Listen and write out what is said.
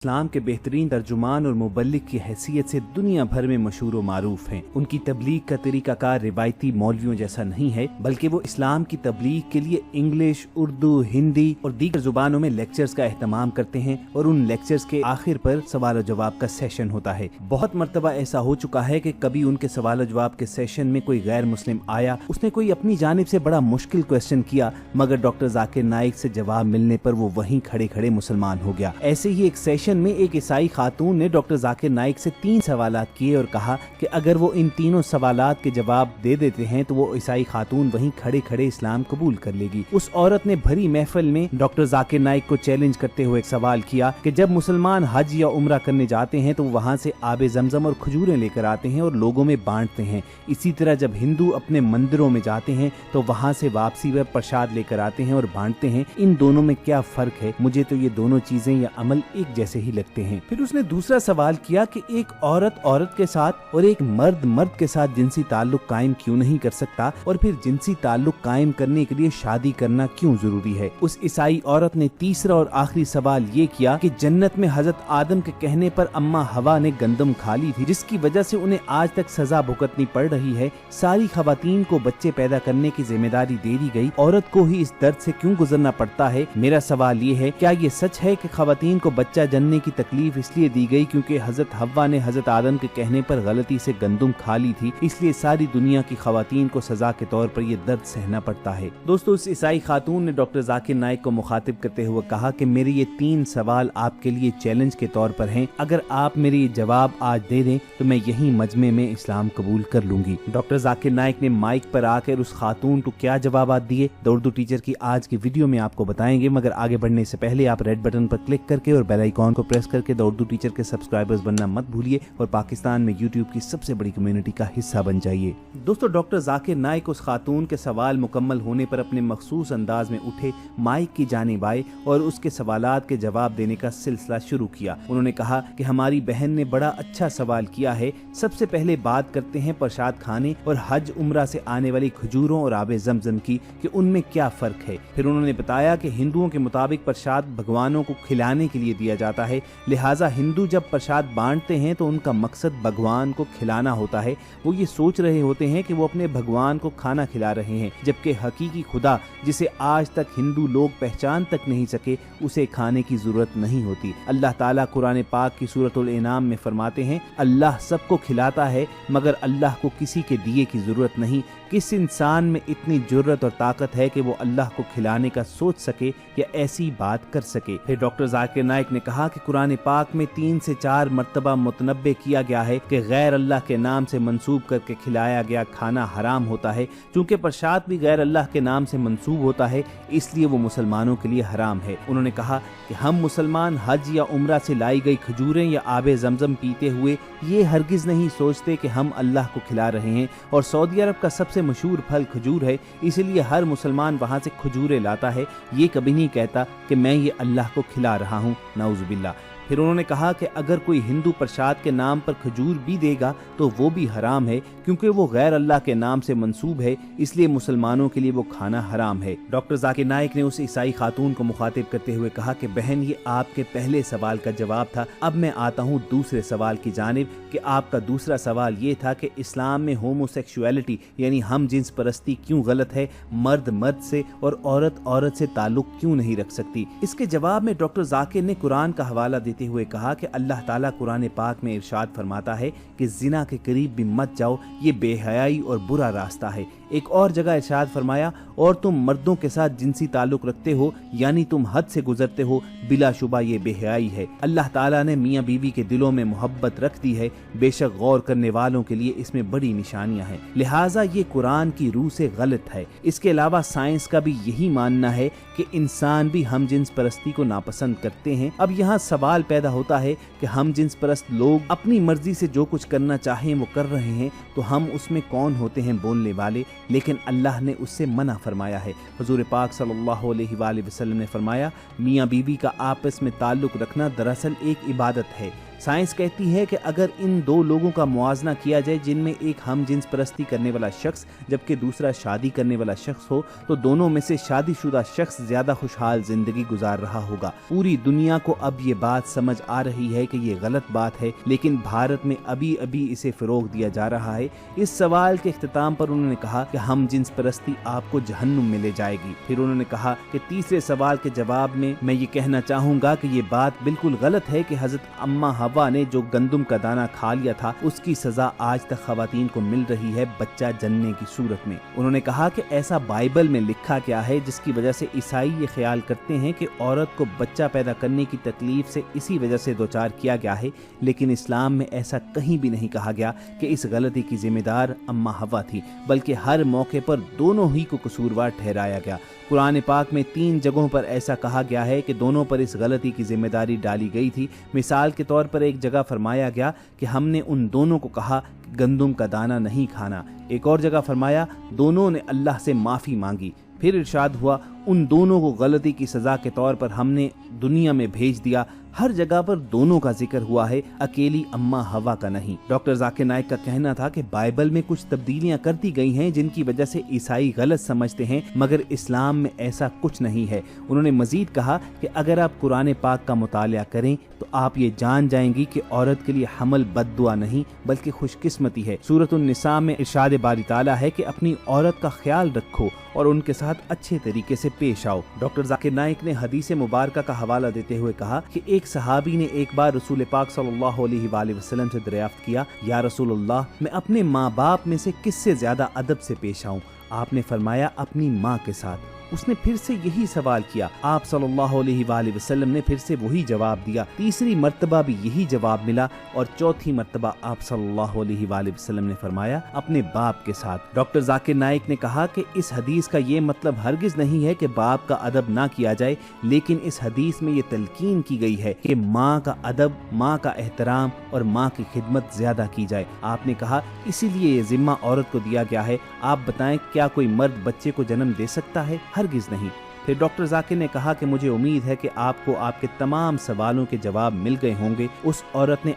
इस्लाम के बेहतरीन तर्जुमान और मुबल्लिग की हैसियत से दुनिया भर में मशहूर व मारूफ हैं। उनकी तबलीग का तरीकाकार रिवायती मौलवियों जैसा नहीं है, बल्कि वो इस्लाम की तबलीग के लिए इंग्लिश, उर्दू, हिंदी और दीगर जुबानों में लेक्चर्स का एहतमाम करते हैं और उन लेक्चर्स के आखिर पर सवाल और जवाब का सेशन होता है। बहुत मरतबा ऐसा हो चुका है कि कभी उनके सवाल और जवाब के सेशन में कोई गैर मुस्लिम आया, उसने कोई अपनी जानिब से बड़ा मुश्किल क्वेश्चन किया, मगर डॉक्टर जाकिर नाइक से जवाब मिलने पर वो वहीं खड़े खड़े मुसलमान हो गया। ऐसे ही एक सेशन में एक ईसाई खातून ने डॉक्टर जाकिर नाइक से 3 सवालात किए और कहा कि अगर वो इन तीनों सवालात के जवाब दे देते हैं तो वो ईसाई खातून वहीं खड़े खड़े इस्लाम कबूल कर लेगी। उस औरत ने भरी महफिल में डॉक्टर जाकिर नाइक को चैलेंज करते हुए एक सवाल किया कि जब मुसलमान हज या उम्रा करने जाते हैं तो वो वहाँ से आबे जमजम और खजूरें लेकर आते हैं और लोगों में बांटते हैं, इसी तरह जब हिंदू अपने मंदिरों में जाते हैं तो वहाँ से वापसी में प्रसाद लेकर आते हैं और बांटते हैं, इन दोनों में क्या फर्क है? मुझे तो ये दोनों चीजें या अमल एक जैसे ही लगते हैं। फिर उसने दूसरा सवाल किया कि एक औरत औरत के साथ और एक मर्द मर्द के साथ जिनसी ताल्लुक कायम क्यों नहीं कर सकता, और फिर जिनसी ताल्लुक कायम करने के लिए शादी करना क्यों जरूरी है? उस ईसाई औरत ने तीसरा और आखिरी सवाल ये किया कि जन्नत में हजरत आदम के कहने पर अम्मा हवा ने गंदम खा ली थी, जिसकी वजह से उन्हें आज तक सजा भुगतनी पड़ रही है। सारी खवातीन को बच्चे पैदा करने की जिम्मेदारी दे दी गई, औरत को ही इस दर्द से क्यों गुजरना पड़ता है? मेरा सवाल ये है, क्या ये सच है कि खवातीन को बच्चा जनने की तकलीफ इसलिए दी गई क्योंकि हजरत हव्वा ने हजरत आदम के कहने पर गलती से गंदम खा ली थी, इसलिए सारी दुनिया की खवातीन को सजा के तौर पर ये दर्द सहना पड़ता है? दोस्तों, उस ईसाई खातून ने डॉक्टर जाकिर नाइक को मुखातिब करते हुए कहा कि मेरे ये 3 सवाल आपके लिए चैलेंज के तौर पर हैं, अगर आप मेरे ये जवाब आज दे दें तो मैं यही मजमे में इस्लाम कबूल कर लूंगी। डॉक्टर जाकिर नाइक ने माइक पर आकर उस खातून को क्या जवाब दिए, द उर्दू टीचर की आज की वीडियो में आपको बताएंगे, मगर आगे बढ़ने से पहले आप रेड बटन पर क्लिक करके और बेल आइकॉन को प्रेस करके द उर्दू टीचर के सब्सक्राइबर्स बनना मत भूलिए और पाकिस्तान में यूट्यूब की सबसे बड़ी कम्युनिटी का हिस्सा बन जाइए। दोस्तों, डॉक्टर जाकिर नाइक उस खातून के सवाल मुकम्मल होने पर अपने मखसूस अंदाज में उठे, माइक की जानिब आए और उसके सवालात के जवाब देने का सिलसिला शुरू किया। उन्होंने कहा कि हमारी बहन ने बड़ा अच्छा सवाल किया है। सबसे पहले बात करते हैं प्रसाद खाने और हज उम्रा से आने वाली खजूरों और आबे जमजम की, कि उनमें क्या फर्क है। फिर उन्होंने बताया कि हिंदुओं के मुताबिक प्रसाद भगवानों को खिलाने के लिए दिया जाता है, लिहाजा हिंदू जब प्रसाद बांटते हैं तो उनका मकसद भगवान को खिलाना होता है। वो ये सोच रहे होते हैं कि वो अपने भगवान को खाना खिला रहे हैं, जबकि हकीकी खुदा, जिसे आज तक हिंदू लोग पहचान तक नहीं सके, उसे खाने की जरूरत नहीं होती। अल्लाह ताला कुरान पाक की सूरतुल इनाम में फरमाते हैं, अल्लाह सबको खिलाता है मगर अल्लाह को किसी के दिए की जरूरत नहीं। किस इंसान में इतनी जुर्रत और ताकत है कि वो अल्लाह को खिलाने का सोच सके या ऐसी बात कर सके? फिर डॉक्टर जाकिर नाइक ने कहा कि कुरान पाक में 3 से 4 मरतबा मुतनब्बे किया गया है कि गैर अल्लाह के नाम से मंसूब करके खिलाया गया खाना हराम होता है। चूंकि प्रसाद भी गैर अल्लाह के नाम से मंसूब होता है, इसलिए वो मुसलमानों के लिए हराम है। उन्होंने कहा कि हम मुसलमान हज या उम्रा से लाई गई खजूरें या आबे जमजम पीते हुए ये हरगिज नहीं सोचते कि हम अल्लाह को खिला रहे हैं, और सऊदी अरब का सबसे मशहूर फल खजूर है, इसलिए हर मुसलमान वहाँ से खजूरें लाता है। ये कभी नहीं कहता कि मैं ये अल्लाह को खिला रहा हूँ, नाउज़ बिल्लाह। फिर उन्होंने कहा कि अगर कोई हिंदू प्रसाद के नाम पर खजूर भी देगा तो वो भी हराम है, क्योंकि वो गैर अल्लाह के नाम से मंसूब है, इसलिए मुसलमानों के लिए वो खाना हराम है। डॉक्टर जाकिर नाइक ने उस ईसाई खातून को मुखातिब करते हुए कहा कि बहन, ये आपके पहले सवाल का जवाब था। अब मैं आता हूँ दूसरे सवाल की जानिब, कि आपका दूसरा सवाल ये था कि इस्लाम में होमोसेक्सुअलिटी यानी हम जिन्स परस्ती क्यों गलत है, मर्द मर्द से और औरत औरत से ताल्लुक क्यों नहीं रख सकती? इसके जवाब में डॉक्टर जाकिर ने कुरान का हवाला देते हुए कहा कि अल्लाह ताला कुरान पाक में इरशाद फरमाता है कि जिना के करीब भी मत जाओ, ये बेहयाई और बुरा रास्ता है। एक और जगह इरशाद फरमाया, और तुम मर्दों के साथ जिनसी ताल्लुक रखते हो यानी तुम हद से गुजरते हो, बिलाशुबा ये बेहयाई है। अल्लाह ताला ने मियाँ बीवी के दिलों में मोहब्बत रख दी है, बेशक गौर करने वालों के लिए इसमें बड़ी निशानियां हैं, लिहाजा ये कुरान की रूह से गलत है। इसके अलावा साइंस का भी यही मानना है कि इंसान भी हम जिन्स परस्ती को नापसंद करते हैं। अब यहाँ सवाल पैदा होता है कि हम जिन्स परस्त लोग अपनी मर्जी से जो कुछ करना चाहें वो कर रहे हैं, तो हम उसमें कौन होते हैं बोलने वाले? लेकिन अल्लाह ने उससे मना फरमाया है। हुजूर पाक सल्लल्लाहु अलैहि वसल्लम ने फरमाया, मियाँ बीवी का आपस में ताल्लुक रखना दरअसल एक इबादत है। साइंस कहती है कि अगर इन दो लोगों का मुआवजा किया जाए जिनमें एक हम जिन्स परस्ती करने वाला शख्स जबकि दूसरा शादी करने वाला शख्स हो, तो दोनों में से शादीशुदा शख्स ज्यादा खुशहाल जिंदगी गुजार रहा होगा। पूरी दुनिया को अब ये बात समझ आ रही है कि ये गलत बात है, लेकिन भारत में अभी अभी इसे फरोग दिया जा रहा है। इस सवाल के इख्तिताम पर उन्होंने कहा कि हम जिन्स परस्ती आपको जहन्नुम में ले जाएगी। फिर उन्होंने कहा कि तीसरे सवाल के जवाब में मैं ये कहना चाहूंगा कि ये बात बिल्कुल गलत है कि हजरत अम्मा हवा ने जो गंदुम का दाना खा लिया था उसकी सजा आज तक खवातीन को मिल रही है बच्चा जनने की सूरत में। उन्होंने कहा कि ऐसा बाइबल में लिखा गया है जिसकी वजह से ईसाई ये ख्याल करते हैं कि औरत को बच्चा पैदा करने की तकलीफ से इसी वजह से दोचार किया गया है, लेकिन इस्लाम में ऐसा कहीं भी नहीं कहा गया कि इस गलती की जिम्मेदार अम्मा हवा थी, बल्कि हर मौके पर दोनों ही को कसूरवार ठहराया गया। कुरान पाक में 3 जगहों पर ऐसा कहा गया है कि दोनों पर इस गलती की जिम्मेदारी डाली गई थी। मिसाल के तौर पर एक जगह फरमाया गया कि हमने उन दोनों को कहा गंदुम का दाना नहीं खाना। एक और जगह फरमाया दोनों ने अल्लाह से माफ़ी मांगी। फिर इरशाद हुआ उन दोनों को गलती की सज़ा के तौर पर हमने दुनिया में भेज दिया। हर जगह पर दोनों का जिक्र हुआ है, अकेली अम्मा हवा का नहीं। डॉक्टर जाकिर नाइक का कहना था कि बाइबल में कुछ तब्दीलियां कर दी गई हैं जिनकी वजह से ईसाई गलत समझते हैं, मगर इस्लाम में ऐसा कुछ नहीं है। उन्होंने मजीद कहा कि अगर आप कुरान पाक का मुतालिया करें तो आप ये जान जाएंगी कि औरत के लिए हमल बद्दुआ नहीं बल्कि खुशकिस्मती है। सूरत उन-निसा में इरशाद बारी ताला है कि अपनी औरत का ख्याल रखो और उनके साथ अच्छे तरीके से पेश आओ। डॉक्टर जाकिर नाइक ने हदीस मुबारका का हवाला देते हुए कहा कि एक सहाबी ने एक बार रसूल पाक सल्लल्लाहु अलैहि वसल्लम से दरियाफ्त किया, या रसूलुल्लाह मैं अपने माँ बाप में से किससे ज्यादा अदब से पेश आऊं? आपने फरमाया अपनी माँ के साथ। उसने फिर से यही सवाल किया। आप सल्लल्लाहु अलैहि वसल्लम ने फिर से वही जवाब दिया। तीसरी मर्तबा भी यही जवाब मिला और चौथी मर्तबा आप सल्लल्लाहु अलैहि वसल्लम ने फरमाया अपने बाप के साथ। डॉक्टर जाकिर नाइक ने कहा कि इस हदीस का ये मतलब हरगिज नहीं है कि बाप का अदब ना किया जाए, लेकिन इस हदीस में ये तलकीन की गई है कि माँ का अदब, माँ का एहतराम और माँ की खिदमत ज्यादा की जाए। आपने कहा इसीलिए ये जिम्मा औरत को दिया गया है। आप बताएं क्या कोई मर्द बच्चे को जन्म दे सकता है? हरगिज नहीं। फिर डॉक्टर जाकिर ने कहा कि मुझे उम्मीद है कि आपको आपके तमाम सवालों के जवाब मिल गए होंगे। उस औरत ने